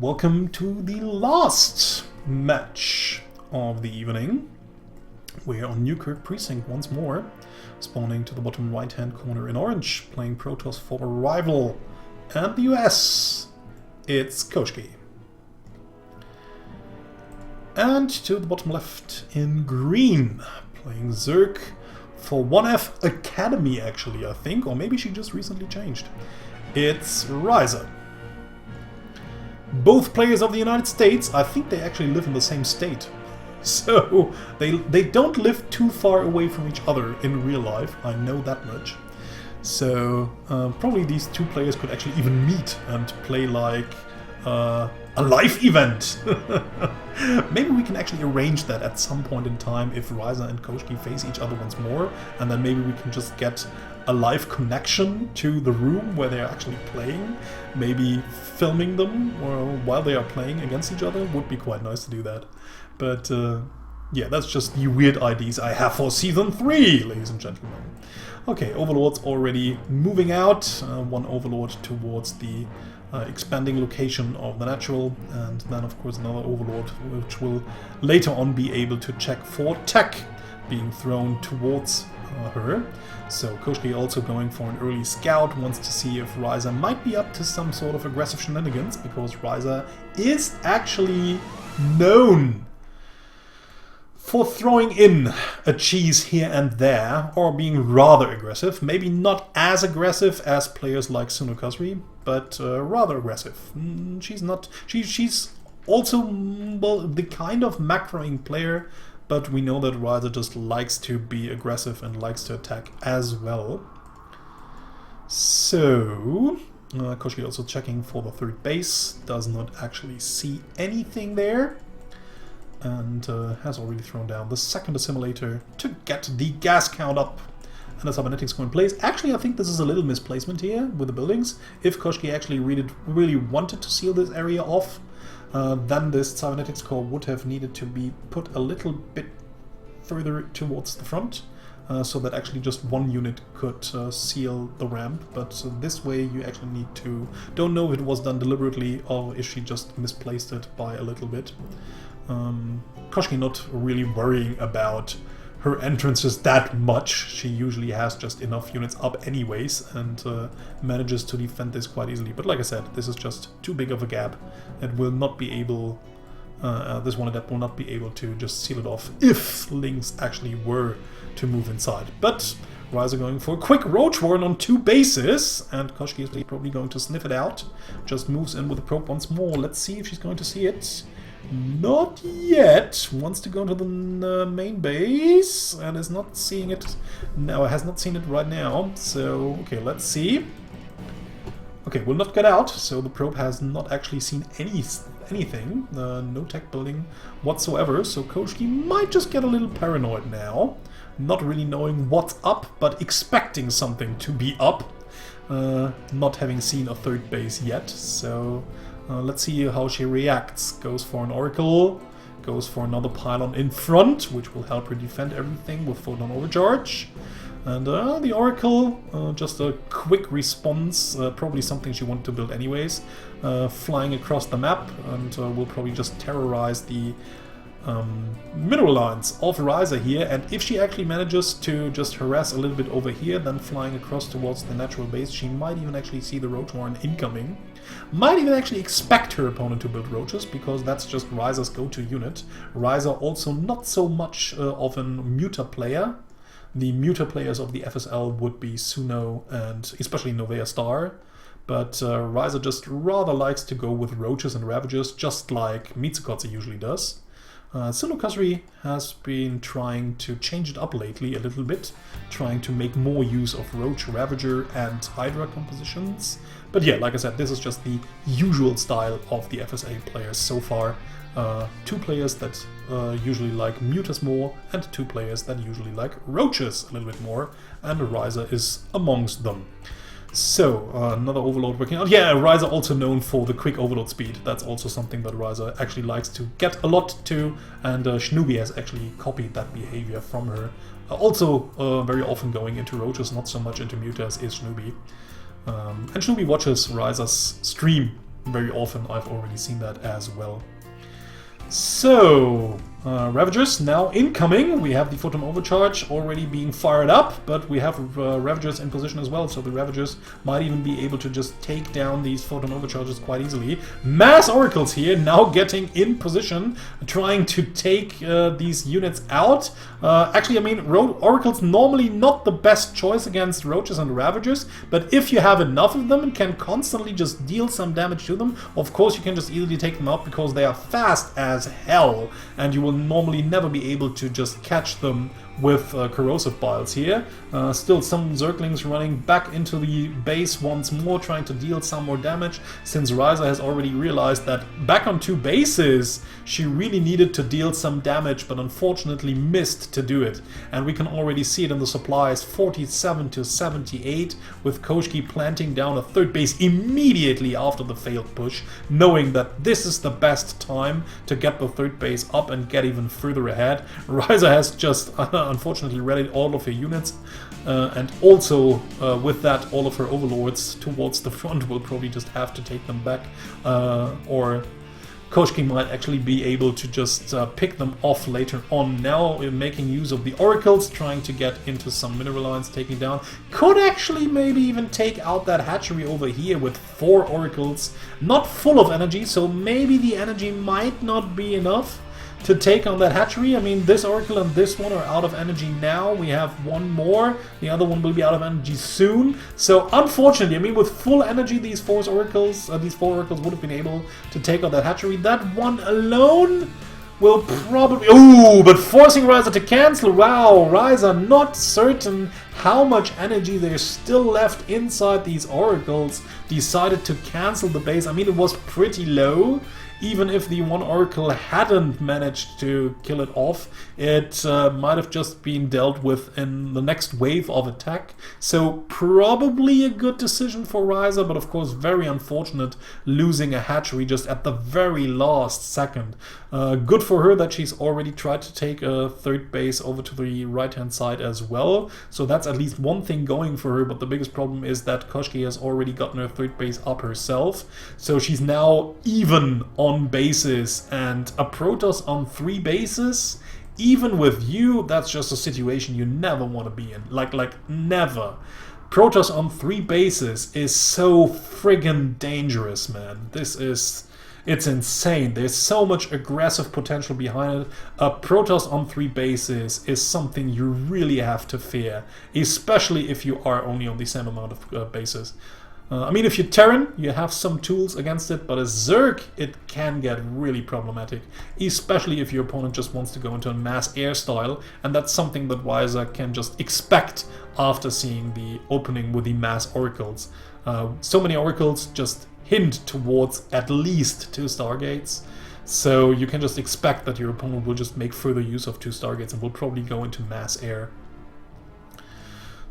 Welcome to the last match of the evening. We're on Newkirk Precinct once more, spawning to the bottom right hand corner in orange, playing Protoss for a rival and the US. It's Koshkii. And to the bottom left in green, playing Zerg for 1F Academy actually, I think, or maybe she just recently changed. It's Wryza. Both players of the United States, I think they actually live in the same state. So they don't live too far away from each other in real life, I know that much. So probably these two players could actually even meet and play like a live event. Maybe we can actually arrange that at some point in time if Wryza and Koshkii face each other once more, and then maybe we can just get a live connection to the room where they're actually playing. Maybe filming them while they are playing against each other would be quite nice to do that. But yeah, that's just the weird ideas I have for Season 3, ladies and gentlemen. Okay, Overlord's already moving out. One Overlord towards the expanding location of the natural, and then of course another Overlord which will later on be able to check for tech being thrown towards her. So Koshkii also going for an early scout, wants to see if Wryza might be up to some sort of aggressive shenanigans, because Wryza is actually known for throwing in a cheese here and there, or being rather aggressive. Maybe not as aggressive as players like Koshkii, but rather aggressive. She's also, well, the kind of macroing player, but we know that Wryza just likes to be aggressive and likes to attack as well. So Koshkii also checking for the third base, does not actually see anything there, and has already thrown down the second assimilator to get the gas count up. And the cybernetics core in place. Actually, I think this is a little misplacement here with the buildings. If Koshkii actually really wanted to seal this area off, then this cybernetics core would have needed to be put a little bit further towards the front, so that actually just one unit could seal the ramp. But this way you actually need to... Don't know if it was done deliberately or if she just misplaced it by a little bit. Koshkii not really worrying about her entrances that much. She usually has just enough units up anyways, and manages to defend this quite easily. But like I said, this is just too big of a gap. It will not be able... this one adept will not be able to just seal it off if Lynx actually were to move inside. But Wryza going for a quick roach warren on two bases, and Koshkii is probably going to sniff it out. Just moves in with the probe once more. Let's see if she's going to see it. Not yet. Wants to go into the main base and is not seeing it. No, has not seen it right now. So, okay, let's see. Okay, will not get out. So the probe has not actually seen anything. No tech building whatsoever. So Koshkii might just get a little paranoid now. Not really knowing what's up, but expecting something to be up. Not having seen a third base yet. So... let's see how she reacts. Goes for an Oracle, goes for another pylon in front, which will help her defend everything with photon overcharge. And the Oracle, just a quick response, probably something she wanted to build anyways, flying across the map, and will probably just terrorize the mineral lines of Wryza here. And if she actually manages to just harass a little bit over here, then flying across towards the natural base, she might even actually see the roach warren incoming. Might even actually expect her opponent to build roaches, because that's just Wryza's go-to unit. Wryza also not so much of a muta player. The muta players of the FSL would be Suno and especially Novea Star. But Wryza just rather likes to go with roaches and ravagers, just like Mitsukotse usually does. Koshkii has been trying to change it up lately a little bit, trying to make more use of Roach, Ravager and Hydra compositions. But yeah, like I said, this is just the usual style of the FSA players so far. Two players that usually like Mutas more, and two players that usually like Roaches a little bit more, and Wryza is amongst them. So, another Overlord working out. Yeah, Wryza also known for the quick Overlord speed. That's also something that Wryza actually likes to get a lot to, and Shnubi has actually copied that behavior from her. Also, very often going into Roaches, not so much into Mutas, is Shnubi. And Shnubi watches Wryza's stream very often I've already seen that as well. So, Ravagers now incoming. We have the Photon Overcharge already being fired up, but we have Ravagers in position as well, so the Ravagers might even be able to just take down these Photon Overcharges quite easily. Mass Oracles here, now getting in position, trying to take these units out. Actually, I mean, Oracles normally not the best choice against Roaches and Ravagers, but if you have enough of them and can constantly just deal some damage to them, of course you can just easily take them out because they are fast as hell, and you will normally never be able to just catch them with corrosive biles here. Still some Zerglings running back into the base once more, trying to deal some more damage, since Wryza has already realized that back on 2 bases she really needed to deal some damage, but unfortunately missed to do it. And we can already see it in the supplies, 47 to 78, with Koshkii planting down a 3rd base immediately after the failed push, knowing that this is the best time to get the 3rd base up and get even further ahead. Wryza has just unfortunately rallied all of her units, and also with that all of her overlords towards the front will probably just have to take them back, or Koshkii might actually be able to just pick them off later on. Now making use of the Oracles, trying to get into some mineral lines, taking down. Could actually maybe even take out that hatchery over here with 4 Oracles, not full of energy, so maybe the energy might not be enough to take on that hatchery. I mean, this Oracle and this one are out of energy now. We have one more. The other one will be out of energy soon. So unfortunately, I mean, with full energy, these 4 Oracles would have been able to take on that hatchery. That one alone will probably... Ooh, but forcing Wryza to cancel. Wow, Wryza not certain how much energy there's still left inside these Oracles. Decided to cancel the base. I mean, it was pretty low. Even if the one Oracle hadn't managed to kill it off, it might have just been dealt with in the next wave of attack. So probably a good decision for Wryza, but of course very unfortunate losing a hatchery just at the very last second. Good for her that she's already tried to take a 3rd base over to the right-hand side as well. So that's at least one thing going for her, but the biggest problem is that Koshkii has already gotten her 3rd base up herself. So she's now even on bases, and a Protoss on 3 bases, even with you, that's just a situation you never want to be in. Like never. Protoss on 3 bases is so friggin' dangerous, man. It's insane. There's so much aggressive potential behind it. A Protoss on 3 bases is something you really have to fear, especially if you are only on the same amount of bases. I mean, if you're Terran, you have some tools against it, but as Zerg, it can get really problematic, especially if your opponent just wants to go into a mass air style, and that's something that Wryza can just expect after seeing the opening with the mass Oracles. So many Oracles just hint towards at least 2 Stargates, so you can just expect that your opponent will just make further use of 2 Stargates and will probably go into mass air.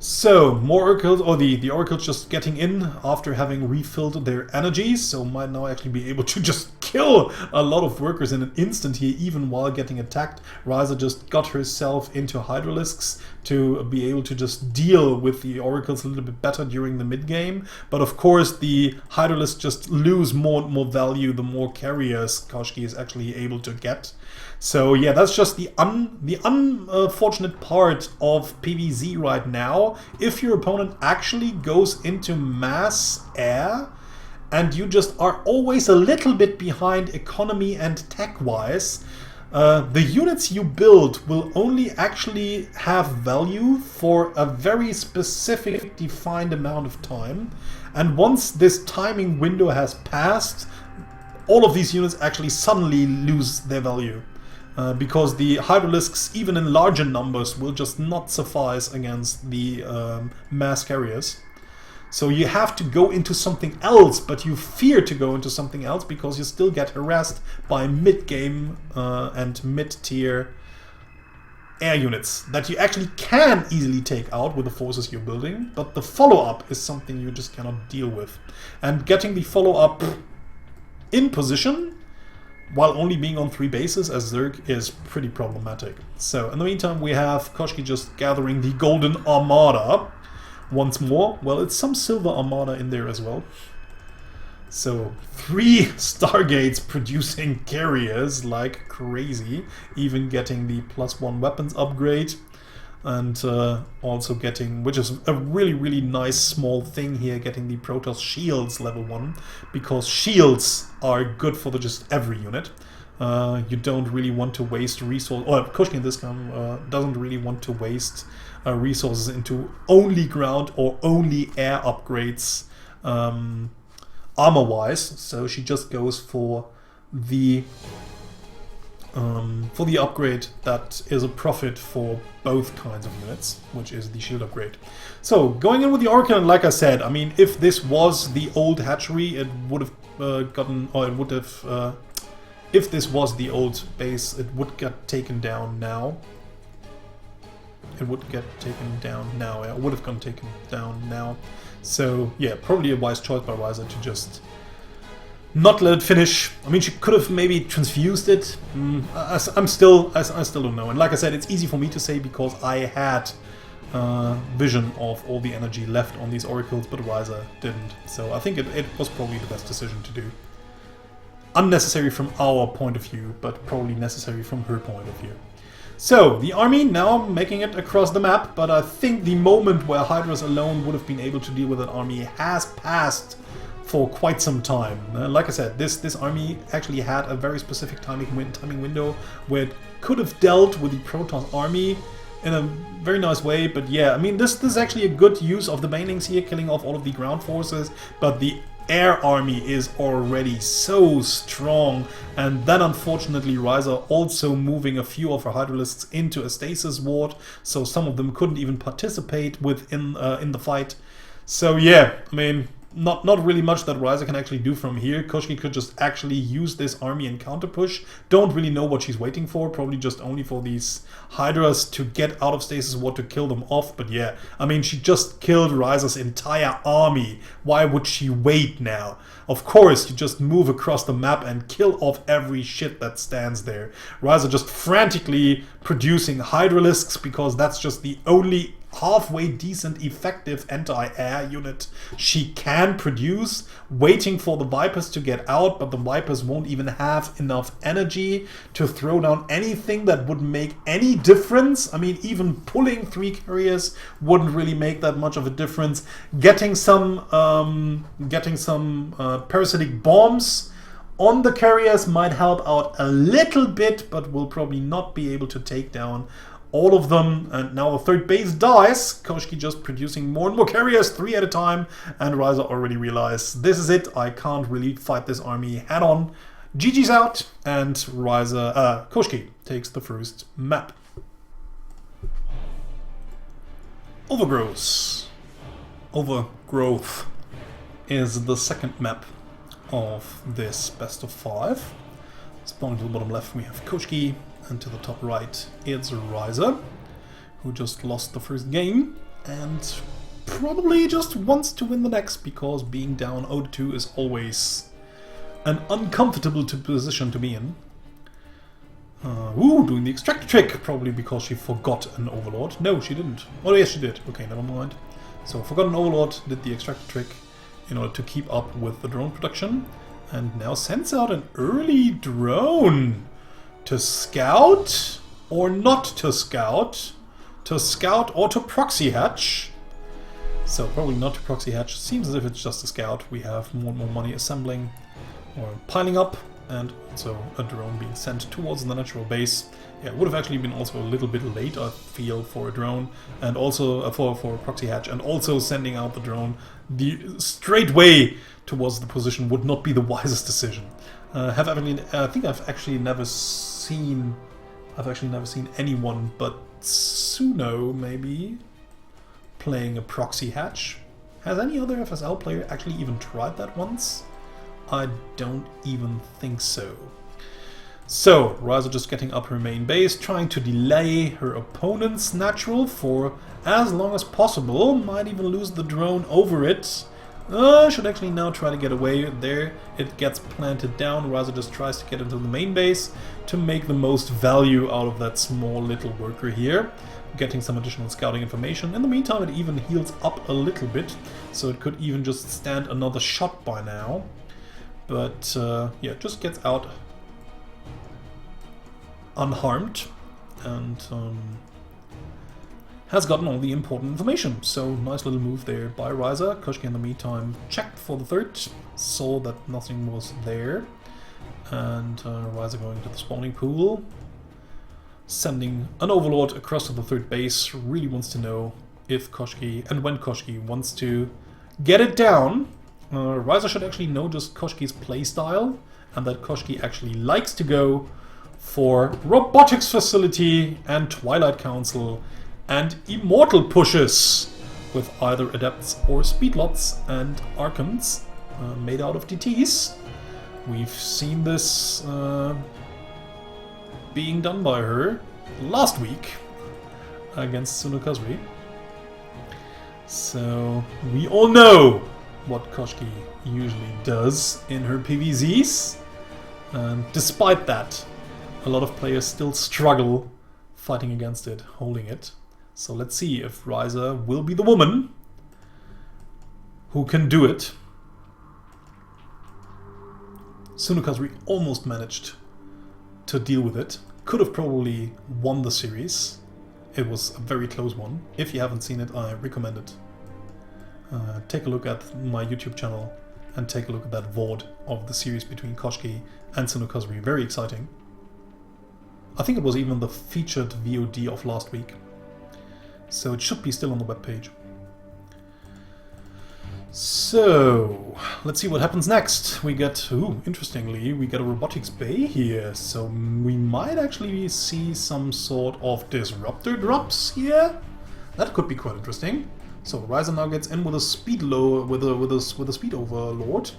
So, more Oracles, or the Oracles just getting in after having refilled their energies, so might now actually be able to just kill a lot of workers in an instant here, even while getting attacked. Wryza just got herself into Hydralisks to be able to just deal with the Oracles a little bit better during the mid-game, but of course the Hydralisks just lose more and more value the more carriers Koshkii is actually able to get. So yeah, that's just the unfortunate part of PvZ right now. If your opponent actually goes into mass air, and you just are always a little bit behind economy and tech-wise, the units you build will only actually have value for a very specific defined amount of time. And once this timing window has passed, all of these units actually suddenly lose their value. Because the Hydralisks, even in larger numbers, will just not suffice against the mass carriers. So you have to go into something else, but you fear to go into something else because you still get harassed by mid-game and mid-tier air units that you actually can easily take out with the forces you're building, but the follow-up is something you just cannot deal with. And getting the follow-up in position while only being on 3 bases as Zerg is pretty problematic. So in the meantime we have Koshkii just gathering the Golden Armada once more. Well, it's some Silver Armada in there as well. So 3 Stargates producing carriers like crazy, even getting the +1 weapons upgrade, and also getting, which is a really nice small thing here, getting the Protoss shields level 1, because shields are good for just every unit. You don't really want to waste resources, or Koshkii in this game doesn't really want to waste resources into only ground or only air upgrades armor-wise, so she just goes for the upgrade that is a profit for both kinds of units, which is the shield upgrade. So going in with the Oracle, and like I said, I mean, if this was the old hatchery, it would have gotten, or it would have, if this was the old base, it would get taken down now. It would get taken down now. It would have gotten taken down now. So yeah, probably a wise choice by Wryza to just not let it finish. I mean, she could have maybe transfused it. I still don't know. And like I said, it's easy for me to say because I had vision of all the energy left on these oracles, but Wryza didn't. So I think it was probably the best decision to do. Unnecessary from our point of view, but probably necessary from her point of view. So, the army now making it across the map, but I think the moment where Hydras alone would have been able to deal with that army has passed for quite some time. Like I said, this army actually had a very specific timing window where it could have dealt with the Protoss army in a very nice way, but yeah, I mean, this is actually a good use of the banelings here, killing off all of the ground forces, but the air army is already so strong, and then unfortunately Wryza also moving a few of her Hydralisks into a stasis ward, so some of them couldn't even participate within in the fight. So yeah, I mean, not really much that Wryza can actually do from here. Koshkii could just actually use this army and counter push. Don't really know what she's waiting for, probably just only for these Hydras to get out of stasis ward to kill them off. But yeah, I mean, she just killed Wryza's entire army. Why would she wait now? Of course, you just move across the map and kill off every shit that stands there. Wryza just frantically producing Hydralisks because that's just the only halfway decent effective anti-air unit she can produce, waiting for the Vipers to get out, but the Vipers won't even have enough energy to throw down anything that would make any difference. I mean, even pulling 3 carriers wouldn't really make that much of a difference. Getting some parasitic bombs on the carriers might help out a little bit, but will probably not be able to take down all of them. And now the third base dies. Koshkii just producing more and more carriers, 3 at a time, and Wryza already realized this is it. I can't really fight this army head on. GG's out, and Koshkii takes the first map. Overgrowth is the second map of this best of 5. Spawning to the bottom left, we have Koshkii. And to the top right, it's Wryza, who just lost the first game and probably just wants to win the next, because being down 0-2 is always an uncomfortable position to be in. Doing the extractor trick, probably because she forgot an overlord. No, she didn't. Oh yes, she did. Okay, never mind. So forgot an overlord, did the extractor trick in order to keep up with the drone production, and now sends out an early drone. To scout, or not to scout or to proxy hatch. So probably not to proxy hatch. Seems as if it's just a scout. We have more and more money assembling or piling up, and also a drone being sent towards the natural base. Yeah, it would have actually been also a little bit late, I feel, for a drone, and also for a proxy hatch, and also sending out the drone the straight way towards the position would not be the wisest decision. I think I've actually never seen anyone but Suno maybe playing a proxy hatch. Has any other FSL player actually even tried that once? I don't even think so. So, Wryza just getting up her main base, trying to delay her opponent's natural for as long as possible. Might even lose the drone over it. Should actually now try to get away. There it gets planted down. Wryza just tries to get into the main base to make the most value out of that small little worker here. Getting some additional scouting information. In the meantime, it even heals up a little bit, so it could even just stand another shot by now. But yeah, just gets out unharmed and has gotten all the important information. So nice little move there by Wryza. Koshkii in the meantime checked for the third, saw that nothing was there, and Wryza going to the spawning pool, sending an overlord across to the third base. Really wants to know if Koshkii, and when Koshkii wants to get it down. Wryza should actually know just Koshkii's playstyle, and that Koshkii actually likes to go for Robotics Facility and Twilight Council and Immortal pushes with either Adepts or Speedlots and Archons made out of DTs. We've seen this being done by her last week against Sunukazri. So we all know what Koshkii usually does in her PvZs. And despite that, a lot of players still struggle fighting against it, holding it. So let's see if Wryza will be the woman who can do it. Sunukazri almost managed to deal with it. Could have probably won the series. It was a very close one. If you haven't seen it, I recommend it. Take a look at my YouTube channel and take a look at that VOD of the series between Koshkii and Sunukazri. Very exciting. I think it was even the featured VOD of last week. So it should be still on the webpage. So, let's see what happens next. We get, interestingly, we get a robotics bay here. So we might actually see some sort of disruptor drops here. That could be quite interesting. So Wryza now gets in with a speed with a speed overlord.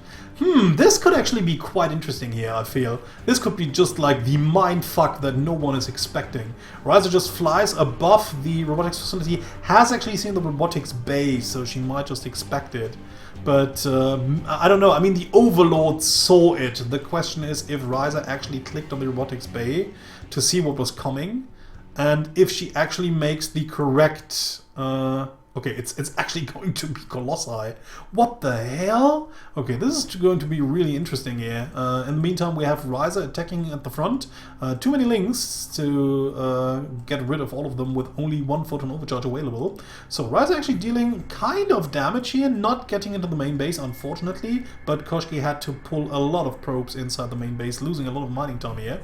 This could actually be quite interesting here, I feel. This could be just like the mindfuck that no one is expecting. Wryza just flies above the robotics facility, has actually seen the robotics bay, so she might just expect it. But I don't know, I mean the overlord saw it. The question is if Wryza actually clicked on the robotics bay to see what was coming, and if she actually makes the correct... okay, it's actually going to be Colossi. What the hell? Okay, this is going to be really interesting here. In the meantime, we have Wryza attacking at the front. Too many links to get rid of all of them with only one photon overcharge available. So Wryza actually dealing kind of damage here, not getting into the main base, unfortunately. But Koshkii had to pull a lot of probes inside the main base, losing a lot of mining time here.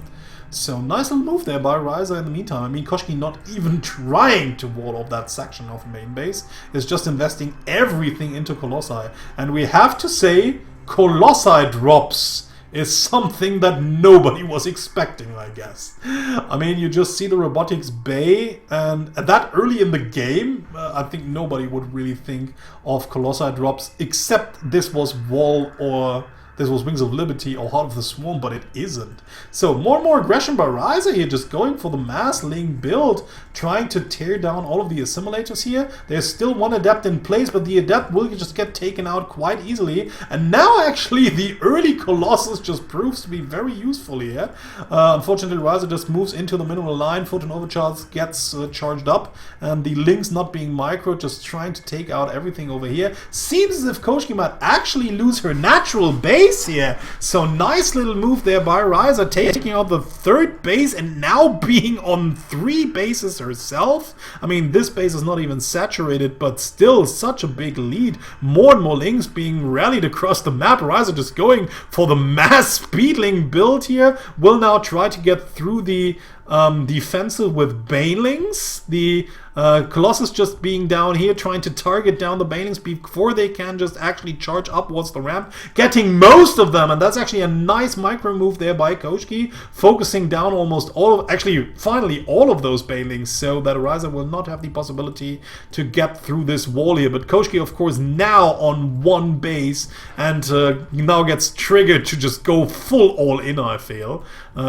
So nice little move there by Wryza in the meantime. I mean, Koshkii not even trying to wall off that section of main base, is just investing everything into Colossi. And we have to say, Colossi drops is something that nobody was expecting, I guess. I mean, you just see the robotics bay, and that early in the game, I think nobody would really think of Colossi drops, except this was Wall or... this was Wings of Liberty or Heart of the Swarm, but it isn't. So more and more aggression by Wryza here, just going for the mass Ling build, trying to tear down all of the assimilators here. There's still one Adept in place, but the Adept will just get taken out quite easily. And now actually the early Colossus just proves to be very useful here. Unfortunately, Wryza just moves into the mineral line, Photon Overcharge gets charged up, and the Lings not being micro, just trying to take out everything over here. Seems as if Koshkii might actually lose her natural base here. So nice little move there by Wryza, taking out the third base and now being on 3 bases herself. I mean, this base is not even saturated, but still such a big lead. More and more Lings being rallied across the map. Wryza just going for the mass speedling build here. Will now try to get through the defensive with Banelings. The Colossus just being down here, trying to target down the Banelings before they can just actually charge upwards the ramp, getting most of them, and that's actually a nice micro move there by Koshkii, focusing down almost all of, actually finally all of those Banelings, so that Wryza will not have the possibility to get through this wall here. But Koshkii, of course, now on 1 base, and now gets triggered to just go full all in, I feel.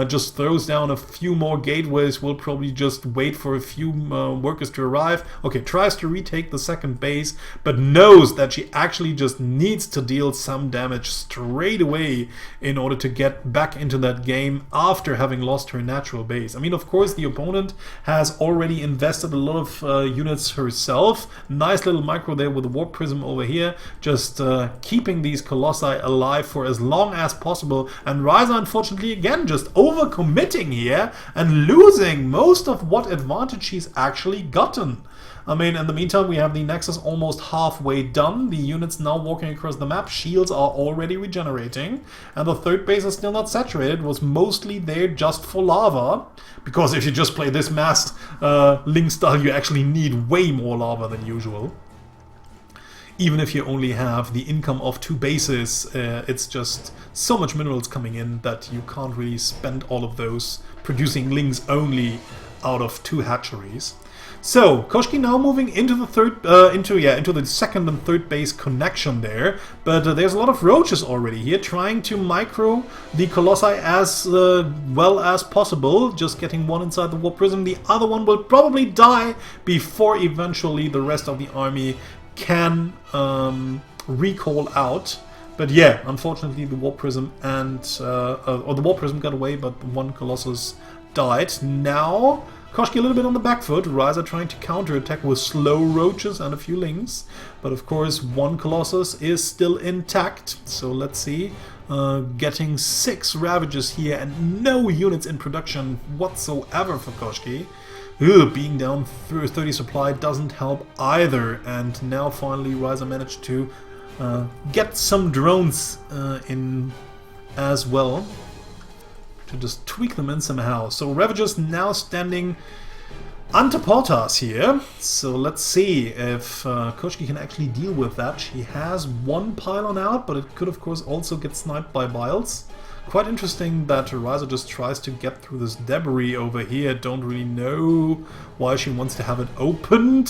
Just throws down a few more gateways will probably just wait for a few workers to arrive. Okay, tries to retake the second base, but knows that she actually just needs to deal some damage straight away in order to get back into that game after having lost her natural base. I mean, of course, the opponent has already invested a lot of units herself. Nice little micro there with the Warp Prism over here, just keeping these Colossi alive for as long as possible. And Wryza, unfortunately, again, just overcommitting here and losing most of what advantage she's actually gotten. I mean, in the meantime, we have the Nexus almost halfway done. The units now walking across the map. Shields are already regenerating. And the third base is still not saturated. It was mostly there just for lava. Because if you just play this massed Link style, you actually need way more lava than usual. Even if you only have the income of 2 bases, it's just so much minerals coming in that you can't really spend all of those producing links only out of 2 hatcheries. So Koshkii now moving into the into the second and third base connection there, but there's a lot of roaches already here trying to micro the Colossi as well as possible. Just getting one inside the Warp Prism, the other one will probably die before eventually the rest of the army can recall out. But yeah, unfortunately the Warp Prism and or the Warp Prism got away, but one Colossus died. Now Koshkii a little bit on the back foot. Wryza trying to counterattack with slow roaches and a few links. But of course, one Colossus is still intact. So let's see. Getting 6 Ravages here and no units in production whatsoever for Koshkii. Being down through 30 supply doesn't help either. And now finally Wryza managed to get some drones in as well, to just tweak them in somehow. So Ravager's now standing ante portas here. So let's see if Koshkii can actually deal with that. She has 1 pylon out, but it could of course also get sniped by Biles. Quite interesting that Wryza just tries to get through this debris over here. Don't really know why she wants to have it opened.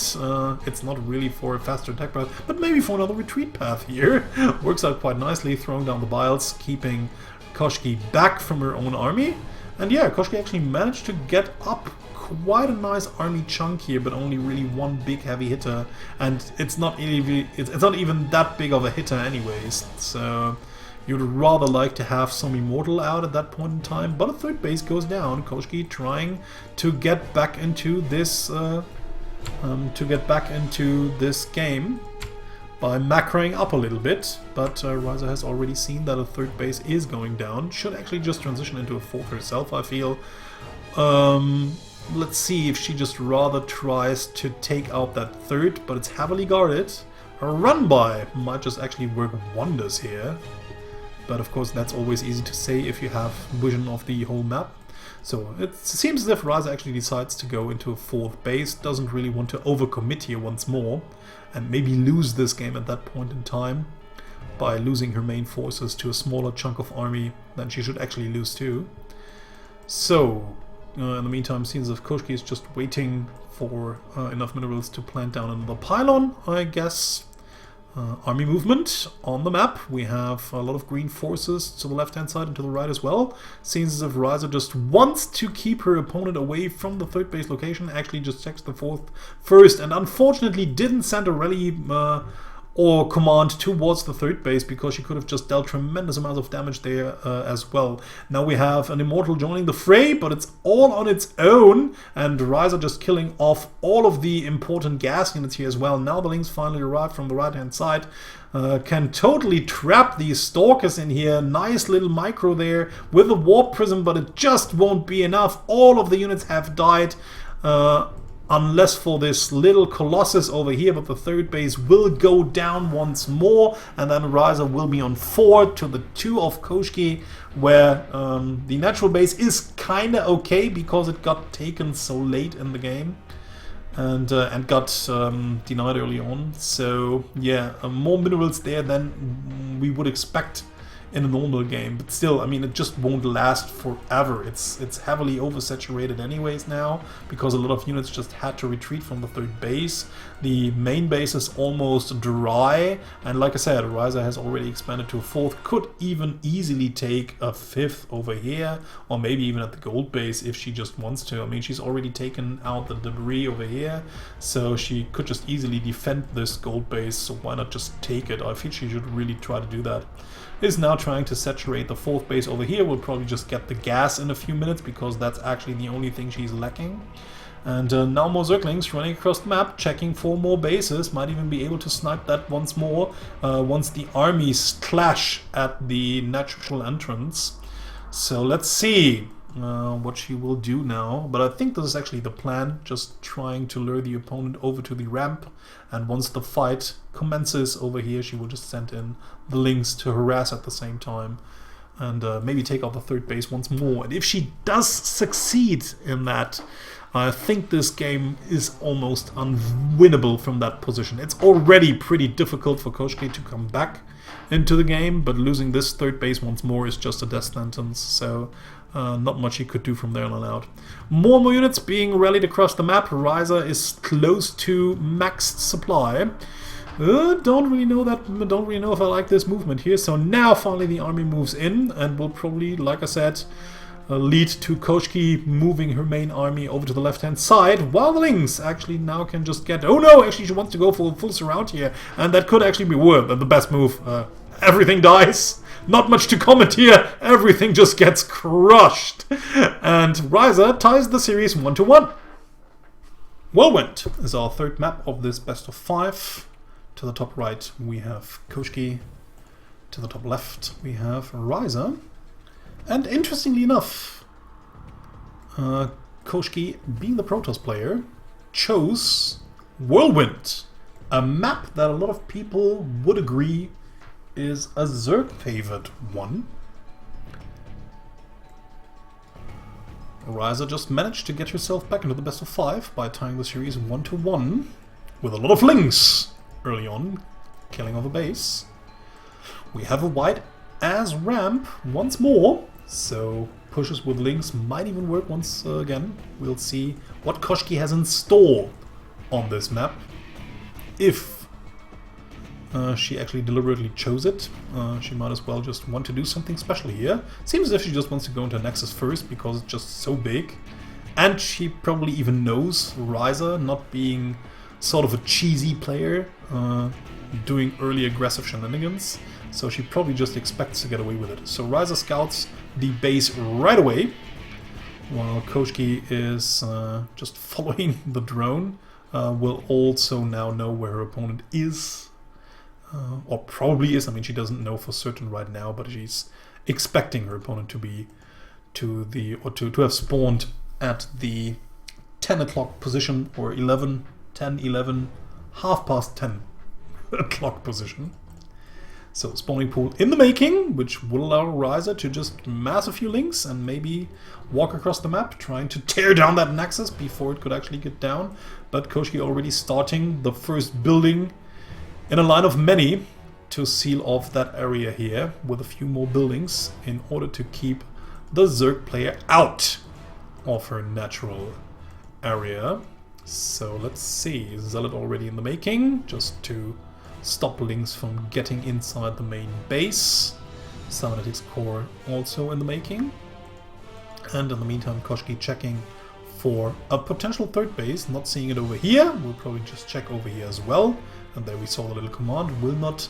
It's not really for a faster attack path, but maybe for another retreat path here. Works out quite nicely, throwing down the Biles, keeping Koshkii back from her own army. And yeah, Koshkii actually managed to get up quite a nice army chunk here, but only really 1 big heavy hitter, and it's not even that big of a hitter anyways. So you'd rather like to have some Immortal out at that point in time, but a third base goes down. Koshkii trying to get back into this game by macroing up a little bit, but Wryza has already seen that a third base is going down. Should actually just transition into a fourth herself, I feel. Let's see if she just rather tries to take out that third, but it's heavily guarded. A run-by might just actually work wonders here. But of course that's always easy to say if you have vision of the whole map. So it seems as if Wryza actually decides to go into a fourth base, doesn't really want to overcommit here once more, and maybe lose this game at that point in time by losing her main forces to a smaller chunk of army than she should actually lose to. So in the meantime, seems as if Koshkii is just waiting for enough minerals to plant down another pylon, I guess. Army movement on the map. We have a lot of green forces to the left hand side and to the right as well. Seems as if Wryza just wants to keep her opponent away from the third base location, actually just checks the fourth first, and unfortunately didn't send a rally or command towards the third base, because she could have just dealt tremendous amounts of damage there as well. Now we have an Immortal joining the fray, but it's all on its own, and Wryza just killing off all of the important gas units here as well. Now the links finally arrive from the right hand side. Can totally trap these Stalkers in here. Nice little micro there with the Warp Prism, but it just won't be enough. All of the units have died. Unless for this little Colossus over here, but the third base will go down once more, and then Wryza will be on 4 to the 2 of Koshkii, where the natural base is kinda okay because it got taken so late in the game and got denied early on. So yeah, more minerals there than we would expect in a normal game, but still, I mean, it just won't last forever. It's heavily oversaturated anyways now, because a lot of units just had to retreat from the third base. The main base is almost dry, and like I said, Wryza has already expanded to a fourth, could even easily take a fifth over here, or maybe even at the gold base if she just wants to. I mean, she's already taken out the debris over here, so she could just easily defend this gold base, so why not just take it? I feel she should really try to do that. Is now trying to saturate the fourth base over here. We'll probably just get the gas in a few minutes, because that's actually the only thing she's lacking. And now more Zerglings running across the map, checking for more bases. Might even be able to snipe that once more, once the armies clash at the natural entrance. So let's see what she will do now. But I think this is actually the plan, just trying to lure the opponent over to the ramp. And once the fight commences over here, she will just send in the Lynx to harass at the same time. And maybe take out the third base once more. And if she does succeed in that, I think this game is almost unwinnable from that position. It's already pretty difficult for Koshkii to come back into the game, but losing this third base once more is just a death sentence, so not much he could do from there on out. More and more units being rallied across the map. Wryza is close to maxed supply. Don't really know if I like this movement here. So now finally the army moves in, and will probably, like I said, lead to Koshkii moving her main army over to the left-hand side, while the Lynx actually now can just get... Oh no, actually she wants to go for a full surround here, and that could actually be worse than the best move. Everything dies. Not much to comment here. Everything just gets crushed. And Wryza ties the series 1-1. Whirlwind is our third map of this best of 5. To the top right we have Koshkii. To the top left we have Wryza. And interestingly enough, Koshkii, being the Protoss player, chose Whirlwind, a map that a lot of people would agree is a Zerg favored one. Wryza just managed to get herself back into the best of 5 by tying the series 1-1 with a lot of Lynx early on, killing off a base. We have a wide as ramp once more, so pushes with Lynx might even work once again. We'll see what Koshkii has in store on this map, if she actually deliberately chose it. She might as well just want to do something special here. Seems as if she just wants to go into Nexus first because it's just so big. And she probably even knows Wryza, not being sort of a cheesy player, doing early aggressive shenanigans. So she probably just expects to get away with it. So Wryza scouts the base right away, while Koshkii is just following the drone. Will also now know where her opponent is, or probably is. I mean, she doesn't know for certain right now, but she's expecting her opponent to be to have spawned at the 10 o'clock position, or 11, 10, 11, half past 10 o'clock position. So spawning pool in the making, which will allow Wryza to just mass a few Lynx and maybe walk across the map, trying to tear down that Nexus before it could actually get down. But Koshkii already starting the first building in a line of many to seal off that area here with a few more buildings in order to keep the Zerg player out of her natural area. So let's see, Zealot already in the making, just to stop Lynx from getting inside the main base. Cybernetics core also in the making. And in the meantime, Koshkii checking for a potential third base, not seeing it over here. We'll probably just check over here as well. And there we saw the little command. Will not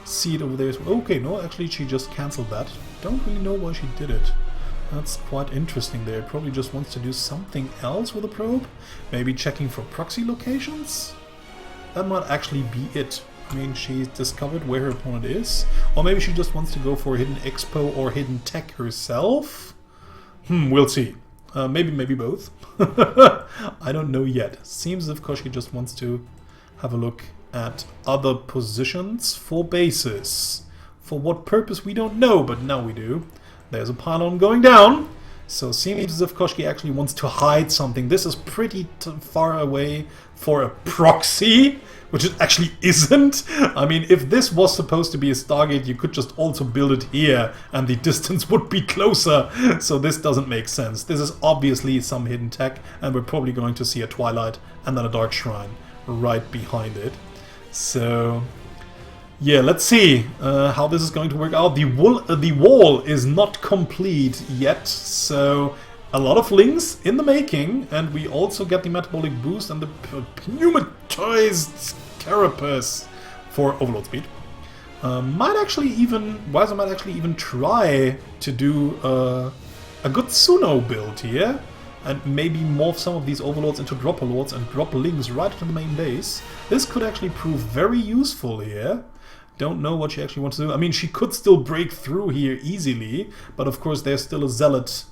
see it over there as well. Okay, no, actually she just cancelled that. Don't really know why she did it. That's quite interesting there. Probably just wants to do something else with the probe. Maybe checking for proxy locations? That might actually be it. I mean, she's discovered where her opponent is. Or maybe she just wants to go for a hidden expo or hidden tech herself. We'll see. Maybe both. I don't know yet. Seems as if Koshkii just wants to have a look at other positions for bases. For what purpose we don't know, but now we do. There's a pylon going down. So seems as if Koshkii actually wants to hide something. This is pretty far away for a proxy, which it actually isn't. I mean, if this was supposed to be a Stargate, you could just also build it here and the distance would be closer. So this doesn't make sense. This is obviously some hidden tech, and we're probably going to see a Twilight and then a Dark Shrine right behind it. So yeah, let's see how this is going to work out. The wall is not complete yet, so a lot of links in the making, and we also get the metabolic boost and the pneumatized carapace for overload speed. Wryza might actually even try to do a good Suno build here, and maybe morph some of these overlords into dropperlords and drop links right into the main base. This could actually prove very useful here. Don't know what she actually wants to do. I mean, she could still break through here easily, but of course there's still a zealot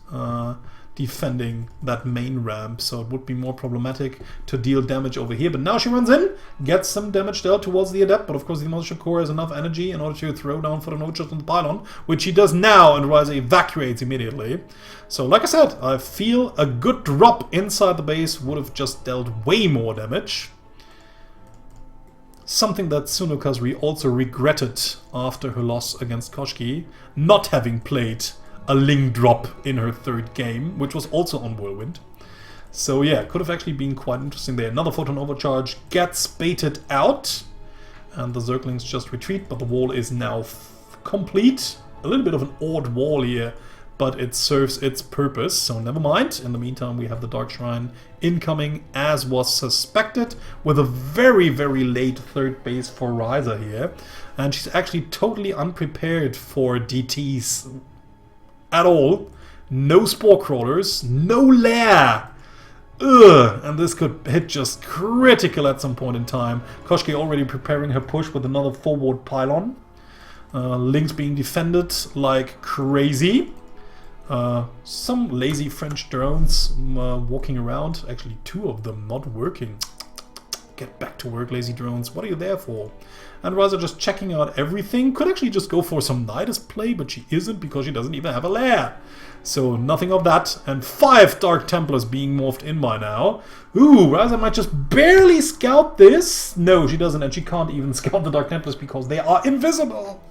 defending that main ramp, so it would be more problematic to deal damage over here. But now she runs in, gets some damage dealt towards the Adept, but of course the Moisture Core has enough energy in order to throw down for the no-shot on the pylon, which she does now, and Wryza evacuates immediately. So like I said, I feel a good drop inside the base would have just dealt way more damage. Something that Suno Kazri also regretted after her loss against Koshkii, not having played a Ling drop in her third game, which was also on Whirlwind. So yeah, could have actually been quite interesting there. Another Photon Overcharge gets baited out, and the Zerglings just retreat, but the wall is now complete. A little bit of an odd wall here, but it serves its purpose, so never mind. In the meantime, we have the Dark Shrine incoming, as was suspected, with a very, very late third base for Wryza here. And she's actually totally unprepared for DTs at all. No Spore Crawlers, no Lair! Ugh, and this could hit just critical at some point in time. Koshkii already preparing her push with another forward pylon. Links being defended like crazy. Some lazy French drones walking around. Actually, two of them not working. Get back to work, lazy drones. What are you there for? And Wryza just checking out everything. Could actually just go for some Nidus play, but she isn't because she doesn't even have a lair. So nothing of that. And 5 Dark Templars being morphed in by now. Ooh, Wryza might just barely scout this. No, she doesn't, and she can't even scout the Dark Templars because they are invisible.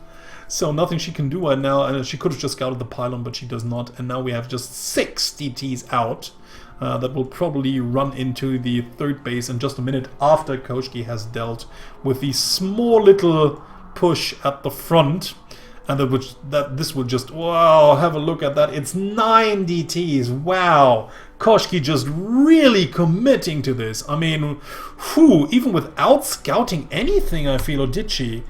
So nothing she can do right now, and she could have just scouted the pylon, but she does not. And now we have just 6 DTs out that will probably run into the third base in just a minute after Koshkii has dealt with the small little push at the front. And this will just, wow, have a look at that. It's 9 DTs, wow. Koshkii just really committing to this. I mean, whew, even without scouting anything, I feel, or did she?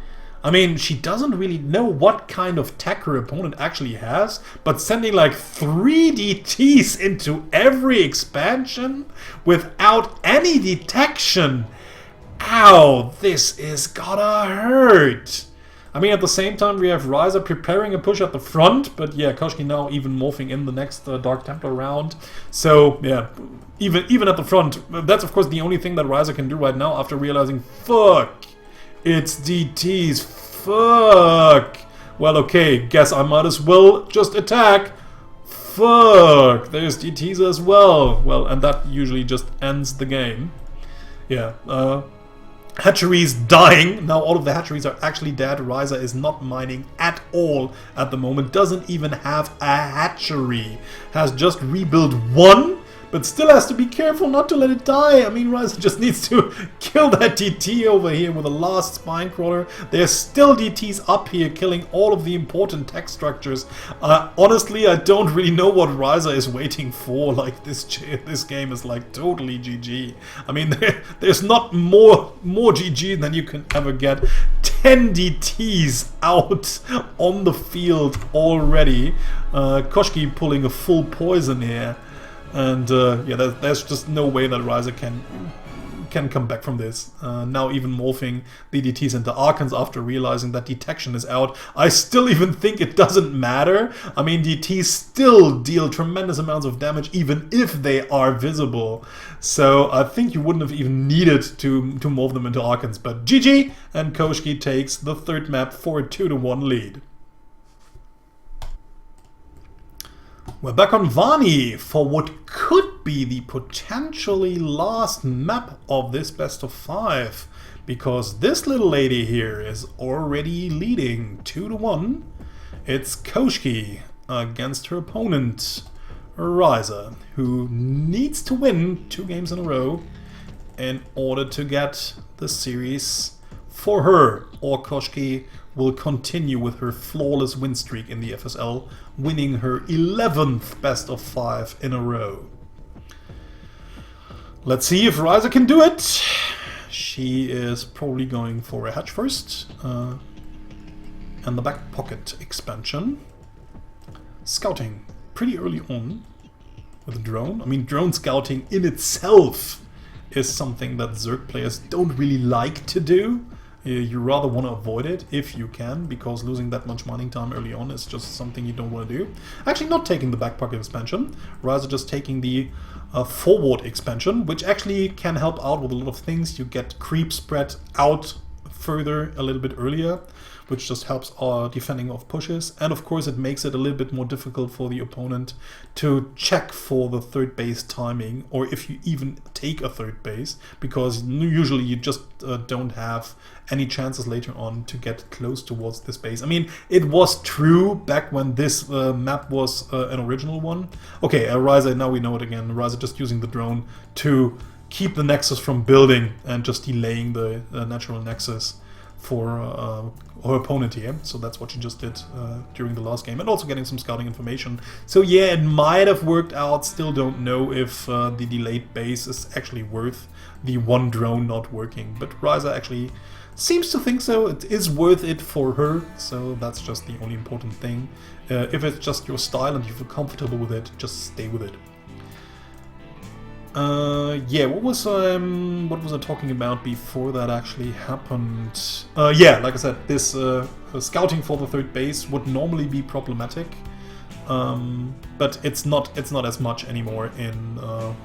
I mean, she doesn't really know what kind of tech her opponent actually has, but sending like 3 DTs into every expansion without any detection. Ow, this is gotta hurt. I mean, at the same time, we have Wryza preparing a push at the front, but yeah, Koshkii now even morphing in the next Dark Templar round. So, yeah, even at the front, that's of course the only thing that Wryza can do right now after realizing, fuck, it's DTs, fuck. Well, okay, guess I might as well just attack. Fuck, there's DTs as well. Well, and that usually just ends the game. Yeah, hatcheries dying. Now all of the hatcheries are actually dead. Wryza is not mining at all at the moment. Doesn't even have a hatchery. Has just rebuilt 1, but still has to be careful not to let it die. I mean, Wryza just needs to kill that DT over here with a last Spine Crawler. There's still DTs up here killing all of the important tech structures. Honestly, I don't really know what Wryza is waiting for. Like, this game is like totally GG. I mean, there's not more GG than you can ever get. 10 DTs out on the field already. Koshkii pulling a full poison here. And yeah, there's just no way that Wryza can come back from this. Now even morphing the DTs into Archons after realizing that detection is out. I still even think it doesn't matter. I mean, DTs still deal tremendous amounts of damage even if they are visible. So I think you wouldn't have even needed to morph them into Archons. But GG, and Koshkii takes the third map for a 2-1 lead. We're back on Vani for what could be the potentially last map of this best of 5. Because this little lady here is already leading 2-1. It's Koshkii against her opponent, Wryza, who needs to win 2 games in a row in order to get the series for her, or Koshkii will continue with her flawless win streak in the FSL, winning her 11th best of 5 in a row. Let's see if Wryza can do it. She is probably going for a hatch first, and the back pocket expansion. Scouting pretty early on with a drone. I mean, drone scouting in itself is something that Zerg players don't really like to do. You rather want to avoid it if you can, because losing that much mining time early on is just something you don't want to do. Actually not taking the back pocket expansion, rather just taking the forward expansion, which actually can help out with a lot of things. You get creep spread out further a little bit earlier, which just helps our defending of pushes. And of course it makes it a little bit more difficult for the opponent to check for the third base timing, or if you even take a third base, because usually you just don't have any chances later on to get close towards this base. I mean, it was true back when this map was an original one. Okay, Wryza, now we know it again. Wryza just using the drone to keep the nexus from building and just delaying the natural nexus for her opponent here. So that's what she just did during the last game, and also getting some scouting information. So yeah, it might have worked out. Still don't know if the delayed base is actually worth the one drone not working, but Wryza actually seems to think so. It is worth it for her, so that's just the only important thing. If it's just your style and you feel comfortable with it, just stay with it. Yeah, what was I talking about before that actually happened? Yeah, like I said, this scouting for the third base would normally be problematic, but it's not as much anymore in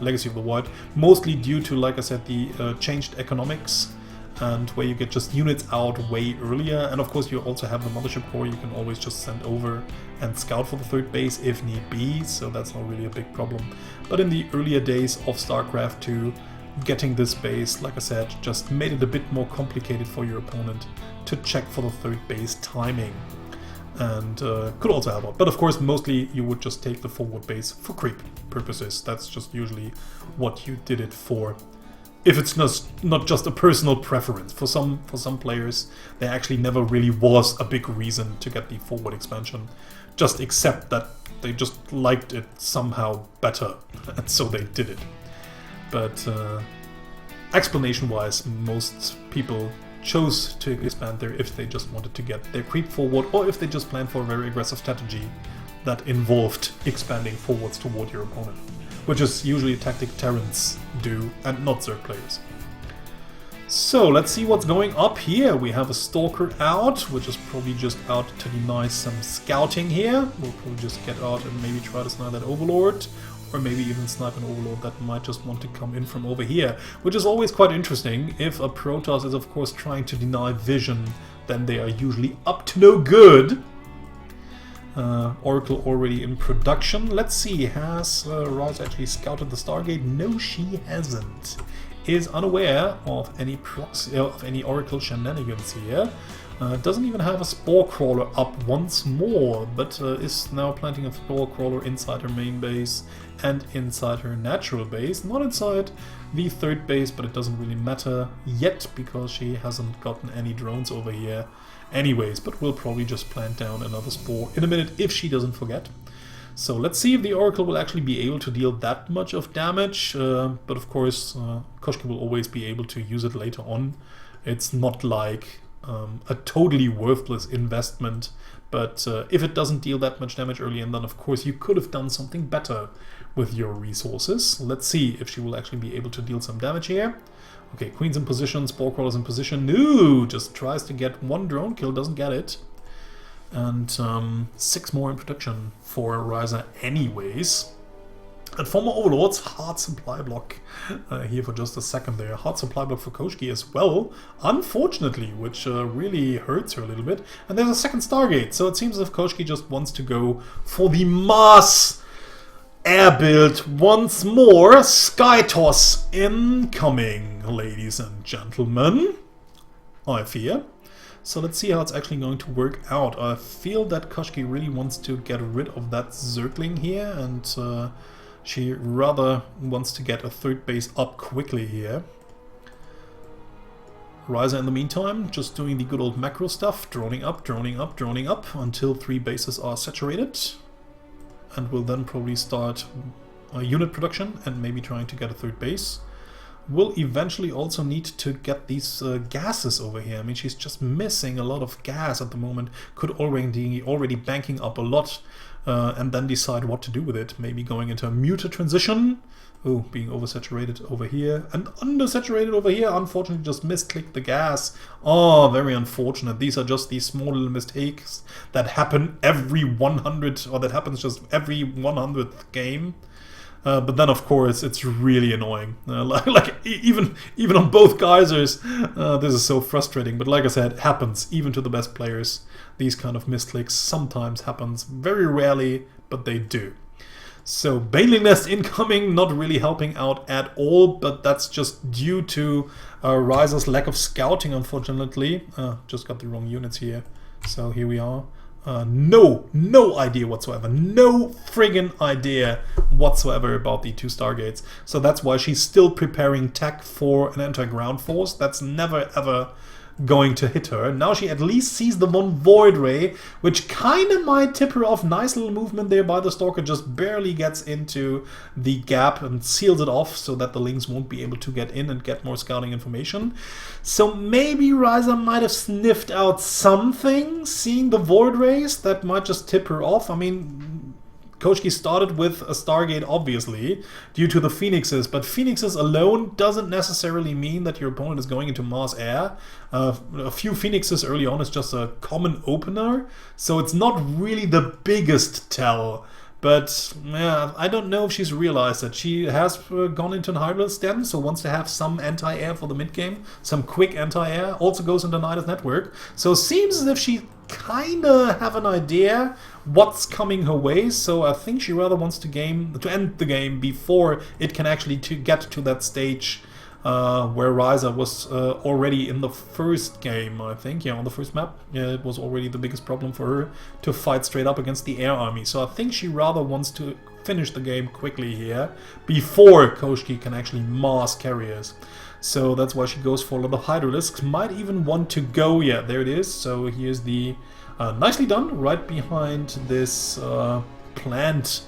Legacy of the Void, mostly due to, like I said, the changed economics, and where you get just units out way earlier. And of course you also have the Mothership Core you can always just send over and scout for the third base if need be, so that's not really a big problem. But in the earlier days of StarCraft 2, getting this base, like I said, just made it a bit more complicated for your opponent to check for the third base timing, and could also help out. But of course mostly you would just take the forward base for creep purposes. That's just usually what you did it for. If it's not just a personal preference. For some players, there actually never really was a big reason to get the forward expansion, just except that they just liked it somehow better, and so they did it. But explanation-wise, most people chose to expand there if they just wanted to get their creep forward, or if they just planned for a very aggressive strategy that involved expanding forwards toward your opponent, which is usually a tactic Terrans do, and not Zerg players. So let's see what's going up here. We have a Stalker out, which is probably just out to deny some scouting here. We'll probably just get out and maybe try to snipe that Overlord, or maybe even snipe an Overlord that might just want to come in from over here, which is always quite interesting. If a Protoss is of course trying to deny vision, then they are usually up to no good. Oracle already in production. Let's see, has Wryza actually scouted the Stargate? No, she hasn't. Is unaware of any proxy of any Oracle shenanigans here. Doesn't even have a Spore Crawler up once more, but is now planting a Spore Crawler inside her main base and inside her natural base. Not inside the third base, but it doesn't really matter yet because she hasn't gotten any drones over here anyways, but we'll probably just plant down another Spore in a minute if she doesn't forget. So let's see if the Oracle will actually be able to deal that much of damage, but of course Koshkii will always be able to use it later on. It's not like a totally worthless investment, but if it doesn't deal that much damage early on, then of course you could have done something better with your resources. Let's see if she will actually be able to deal some damage here. Okay, Queen's in position, Spore Crawler's in position. No, just tries to get one drone kill, doesn't get it. And 6 more in production for Wryza anyways. And former Overlords, hard supply block here for just a second there. Hard supply block for Koshkii as well, unfortunately, which really hurts her a little bit. And there's a second Stargate, so it seems as if Koshkii just wants to go for the mass air build once more. Sky toss incoming, ladies and gentlemen. I fear. So let's see how it's actually going to work out. I feel that Koshkii really wants to get rid of that Zergling here, and she rather wants to get a third base up quickly here. Wryza in the meantime, just doing the good old macro stuff, droning up, droning up, droning up, until 3 bases are saturated. And will then probably start unit production and maybe trying to get a third base. Will eventually also need to get these gases over here. I mean, she's just missing a lot of gas at the moment. Could already banking up a lot and then decide what to do with it. Maybe going into a muted transition. Oh, being oversaturated over here and undersaturated over here. Unfortunately, just misclicked the gas. Oh, very unfortunate. These are just these small little mistakes that happen every 100, or that happens just every 100th game. But then, of course, it's really annoying. Even on both geysers, this is so frustrating. But like I said, it happens even to the best players. These kind of misclicks sometimes happens, very rarely, but they do. So Baneling Nest incoming, not really helping out at all, but that's just due to Wryza's lack of scouting, unfortunately. Just got the wrong units here. So here we are. No idea whatsoever. No friggin' idea whatsoever about the 2 Stargates. So that's why she's still preparing tech for an anti-ground force. That's never ever going to hit her. Now she at least sees the one Void Ray, which kind of might tip her off. Nice little movement there by the Stalker, just barely gets into the gap and seals it off so that the Lings won't be able to get in and get more scouting information. So maybe Wryza might have sniffed out something, seeing the Void Rays, that might just tip her off. I mean, Koshkii started with a Stargate, obviously, due to the Phoenixes, but Phoenixes alone doesn't necessarily mean that your opponent is going into Mars Air. A few Phoenixes early on is just a common opener, so it's not really the biggest tell. But yeah, I don't know if she's realized that. She has gone into an Hydralisk den, so wants to have some anti-air for the mid-game, some quick anti-air, also goes into Nidus Network. So it seems as if she kinda have an idea what's coming her way, so I think she rather wants to end the game before it can actually get to that stage where Wryza was already in the first game, I think. Yeah, on the first map. Yeah, it was already the biggest problem for her to fight straight up against the air army. So I think she rather wants to finish the game quickly here before Koshkii can actually mass carriers. So that's why she goes for a lot of Hydralisks. Might even want to go, yeah, there it is. So here's the, nicely done, right behind this plant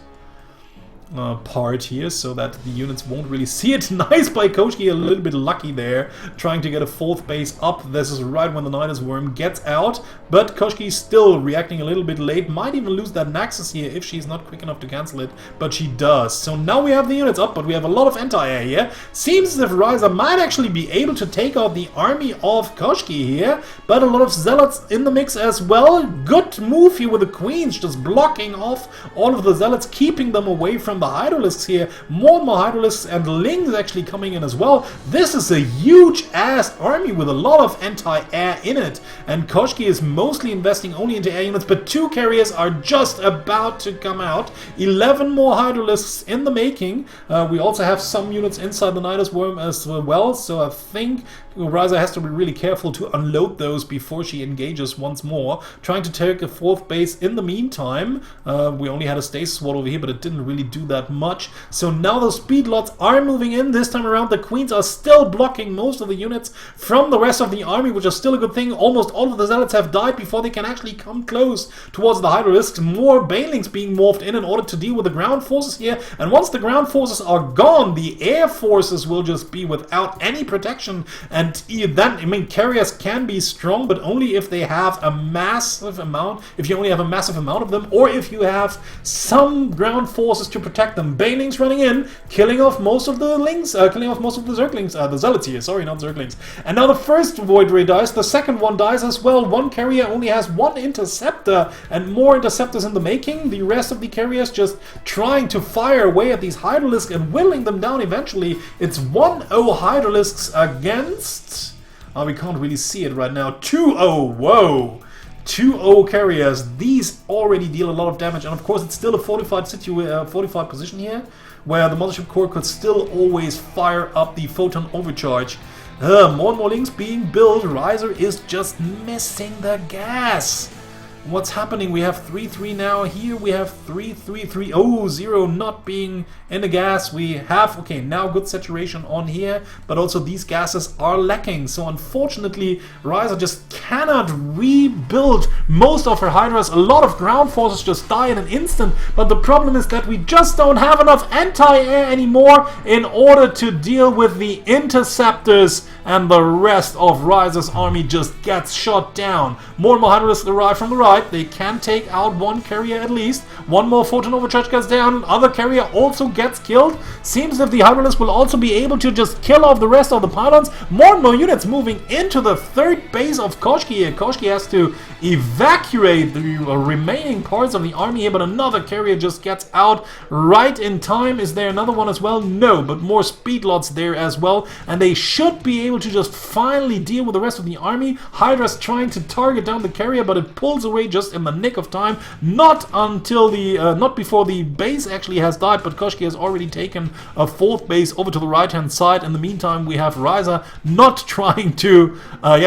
part here, so that the units won't really see it. Nice by Koshkii, a little bit lucky there, trying to get a 4th base up. This is right when the Nidus Worm gets out, but Koshkii still reacting a little bit late. Might even lose that Naxus here if she's not quick enough to cancel it, but she does. So now we have the units up, but we have a lot of anti-air here. Seems as if Wryza might actually be able to take out the army of Koshkii here, but a lot of Zealots in the mix as well. Good move here with the Queens, just blocking off all of the Zealots, keeping them away from the Hydralisks here. More and more Hydralisks and Lings actually coming in as well. This is a huge ass army with a lot of anti-air in it, and Koshkii is mostly investing only into air units, but 2 carriers are just about to come out. 11 more Hydralisks in the making. We also have some units inside the Nidus Worm as well, so I think Wryza has to be really careful to unload those before she engages once more, trying to take a 4th base in the meantime. We only had a Stasis Wall over here, but it didn't really do that much. So now the Speedlots are moving in. This time around, the Queens are still blocking most of the units from the rest of the army, which is still a good thing. Almost all of the Zealots have died before they can actually come close towards the Hydralisks. More Banelings being morphed in order to deal with the ground forces here. And once the ground forces are gone, the air forces will just be without any protection. And then, I mean, carriers can be strong, but only if they have a massive amount, if you only have a massive amount of them, or if you have some ground forces to protect them. Banelings running in, killing off most of the Lings, killing off most of the Zerglings, the Zealots here, sorry, not Zerglings. And now the first Void Ray dies, the second one dies as well. One carrier only has 1 interceptor, and more interceptors in the making. The rest of the carriers just trying to fire away at these Hydralisks and whittling them down eventually. It's 1-0 Hydralisks against... we can't really see it right now. 2-0, whoa! 2-0 carriers. These already deal a lot of damage, and of course it's still a fortified position here, where the Mothership Core could still always fire up the Photon Overcharge. More and more links being built. Wryza is just missing the gas. What's happening? We have 3-3 now. Here we have 3-3-3. Oh, 0 not being in the gas. We have, okay, now good saturation on here, but also these gases are lacking. So unfortunately, Wryza just cannot rebuild most of her Hydras. A lot of ground forces just die in an instant, but the problem is that we just don't have enough anti-air anymore in order to deal with the interceptors, and the rest of Wryza's army just gets shot down. More and more Hydras arrive from the right. They can take out one carrier at least. One more Photon Overcharge gets down. Other carrier also gets killed. Seems that the Hydralisk will also be able to just kill off the rest of the pylons. More and more units moving into the third base of Koshkii here. Koshkii has to evacuate the remaining parts of the army here, but another carrier just gets out right in time. Is there another one as well? No, but more speedlots there as well, and they should be able to just finally deal with the rest of the army. Hydra's trying to target down the carrier, but it pulls away just in the nick of time. Not until the not before the base actually has died, but Koshkii has already taken a fourth base over to the right hand side. In the meantime, we have Wryza not trying to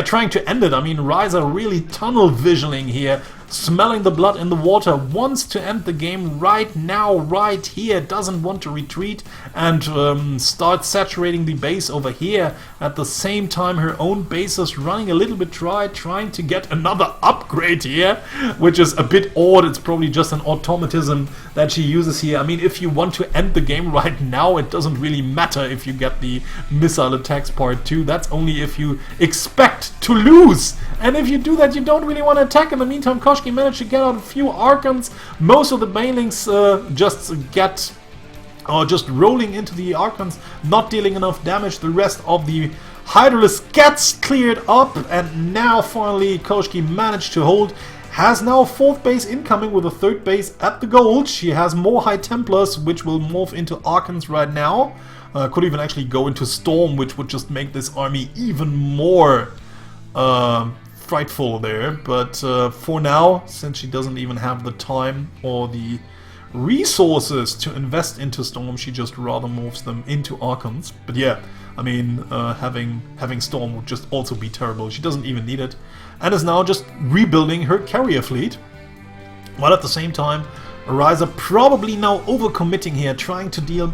trying to end it. I mean, Wryza really tunnel visioning here, smelling the blood in the water, wants to end the game right now, right here, doesn't want to retreat and start saturating the base over here. At the same time, her own base is running a little bit dry, trying to get another upgrade here, which is a bit odd. It's probably just an automatism that she uses here. I mean, if you want to end the game right now, it doesn't really matter if you get the missile attacks part 2. That's only if you expect to lose. And if you do that, you don't really want to attack. In the meantime, Koshkii managed to get out a few Archons. Most of the Banelings just rolling into the Archons, not dealing enough damage. The rest of the Hydralisk gets cleared up, and now finally Koshkii managed to hold. Has now fourth base incoming with a third base at the gold. She has more High Templars, which will morph into Archons right now. Could even actually go into Storm, which would just make this army even more frightful there. But for now, since she doesn't even have the time or the resources to invest into Storm, she just rather morphs them into Archons. But yeah, I mean, having Storm would just also be terrible. She doesn't even need it, and is now just rebuilding her carrier fleet, while at the same time Wryza probably now overcommitting here, trying to deal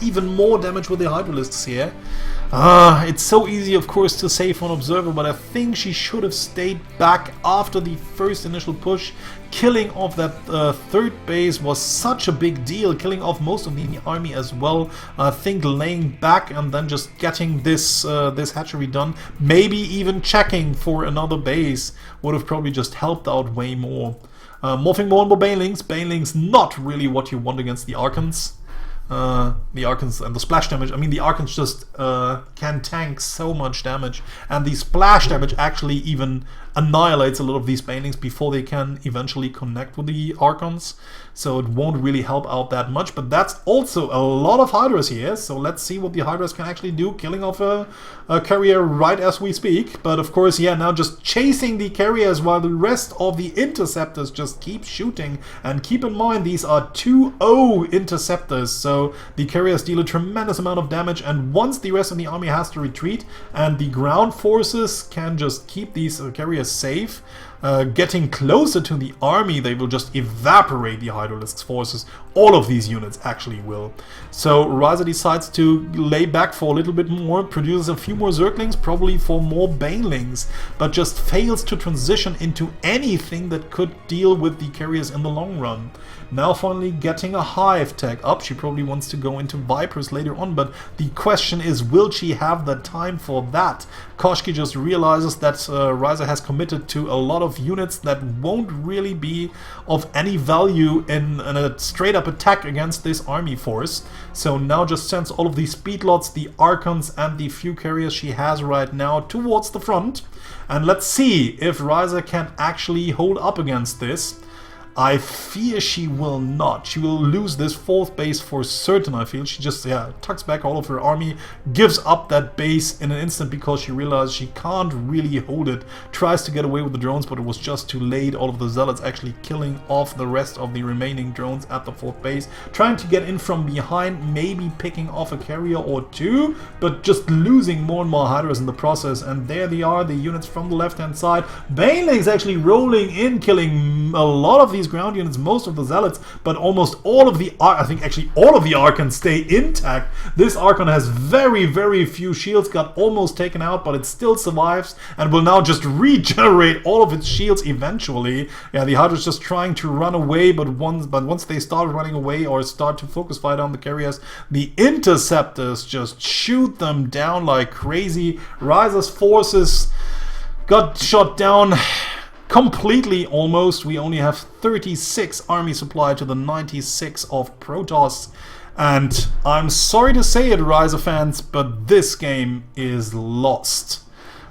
even more damage with the Hydralisks here. It's so easy, of course, to say for an observer, but I think she should have stayed back after the first initial push. Killing off that third base was such a big deal, killing off most of the army as well. I think laying back and then just getting this hatchery done, maybe even checking for another base, would have probably just helped out way more. Morphing more and more Banelings. Banelings not really what you want against the Archons. The Archons and the splash damage. I mean, the Archons just can tank so much damage, and the splash damage actually even annihilates a lot of these Banelings before they can eventually connect with the Archons. So it won't really help out that much, but that's also a lot of Hydras here. So let's see what the Hydras can actually do, killing off a carrier right as we speak. But of course, yeah, now just chasing the carriers while the rest of the interceptors just keep shooting. And keep in mind, these are 2-0 interceptors, so the carriers deal a tremendous amount of damage, and once the rest of the army has to retreat and the ground forces can just keep these carriers safe, getting closer to the army, they will just evaporate the Hydralisk's forces. All of these units actually will. So Wryza decides to lay back for a little bit more, produces a few more Zerglings, probably for more Banelings, but just fails to transition into anything that could deal with the carriers in the long run. Now finally getting a Hive tech up. She probably wants to go into Vipers later on, but the question is, will she have the time for that? Koshkii just realizes that Wryza has committed to a lot of units that won't really be of any value in a straight up attack against this army force. So now just sends all of these speedlots, the Archons and the few carriers she has right now towards the front. And let's see if Wryza can actually hold up against this. I fear she will not. She will lose this 4th base for certain, I feel. She just, tucks back all of her army, gives up that base in an instant because she realized she can't really hold it. Tries to get away with the drones, but it was just too late. All of the zealots actually killing off the rest of the remaining drones at the 4th base. Trying to get in from behind, maybe picking off a carrier or two, but just losing more and more Hydras in the process. And there they are, the units from the left-hand side. Baneling's actually rolling in, killing a lot of these ground units, most of the zealots, but almost all of the I think actually all of the Archons stay intact. This Archon has very, very few shields, got almost taken out, but it still survives and will now just regenerate all of its shields eventually. Yeah, the Hydra's just trying to run away, but once they start running away or start to focus fire on the carriers, the interceptors just shoot them down like crazy. Wryza's forces got shot down completely almost. We only have 36 army supply to the 96 of Protoss. And I'm sorry to say it, Wryza fans, but this game is lost.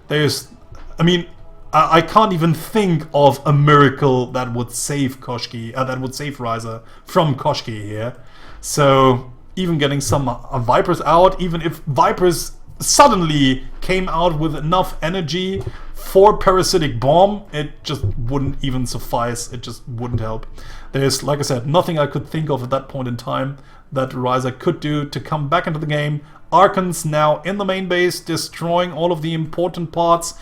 I can't even think of a miracle that would save Koshkii, that would save Wryza from Koshkii here. So even getting some Vipers out, even if Vipers suddenly came out with enough energy for Parasitic Bomb, it just wouldn't even suffice. It just wouldn't help. There's, like I said, nothing I could think of at that point in time that Wryza could do to come back into the game. Archons now in the main base, destroying all of the important parts.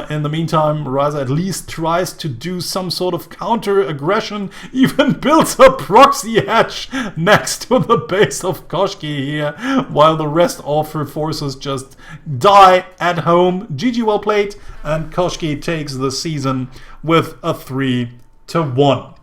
In the meantime, Wryza at least tries to do some sort of counter-aggression, even builds a proxy hatch next to the base of Koshkii here, while the rest of her forces just die at home. GG well played, and Koshkii takes the season with a 3-1.